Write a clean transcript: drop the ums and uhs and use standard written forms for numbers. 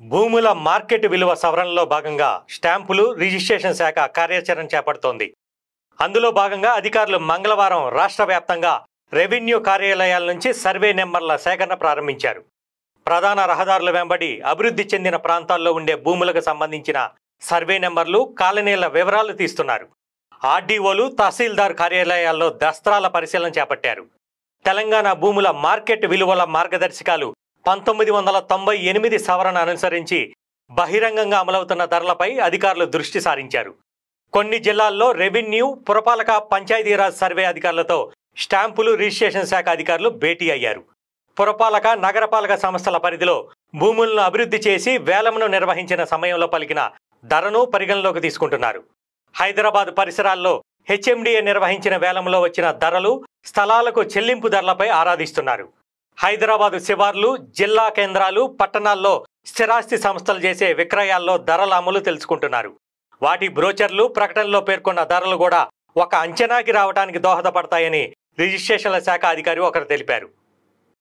భూముల మార్కెట్ విలువ సవరణలో భాగంగా స్టాంపులు రిజిస్ట్రేషన్ శాఖ కార్యాచరణ చేపడుతోంది. అందులో భాగంగా అధికారులు మంగళవారం రాష్ట్ర వ్యాప్తంగా రెవెన్యూ కార్యాలయాల నుంచి సర్వే నెంబర్ల సేకరణ ప్రారంభించారు. ప్రధాన రహదారుల వెంబడి అభివృద్ధి చెందిన ప్రాంతాల్లో ఉండే భూములకు సంబంధించిన సర్వే నెంబర్లు, కాలనీల వివరాలు తీస్తున్నారు. ఆర్డీఓలు, తహసీల్దార్ కార్యాలయాల్లో దస్త్రాల పరిశీలన చేపట్టారు. తెలంగాణ భూముల మార్కెట్ విలువల మార్గదర్శకాలు 1998 సవరణ అనుసరించి బహిరంగంగా అమలవుతున్న ధరలపై అధికారులు దృష్టి సారించారు. కొన్ని జిల్లాల్లో రెవెన్యూ, పురపాలక, పంచాయతీరాజ్ సర్వే అధికారులతో స్టాంపులు రిజిస్ట్రేషన్ శాఖ అధికారులు భేటీ అయ్యారు. పురపాలక, నగరపాలక సంస్థల పరిధిలో భూములను అభివృద్ధి చేసి వేలంను నిర్వహించిన సమయంలో పలికిన ధరను పరిగణలోకి తీసుకుంటున్నారు. హైదరాబాద్ పరిసరాల్లో హెచ్ఎండిఏ నిర్వహించిన వేలంలో వచ్చిన ధరలు, స్థలాలకు చెల్లింపు ధరలపై ఆరాధిస్తున్నారు. హైదరాబాదు శివార్లు, జిల్లా కేంద్రాలు, పట్టణాల్లో స్థిరాస్తి సంస్థలు చేసే విక్రయాల్లో ధరల అమలు తెలుసుకుంటున్నారు. వాటి బ్రోచర్లు, ప్రకటనలో పేర్కొన్న ధరలు కూడా ఒక అంచనాకి రావడానికి దోహదపడతాయని రిజిస్ట్రేషన్ల శాఖ అధికారి ఒకరు తెలిపారు.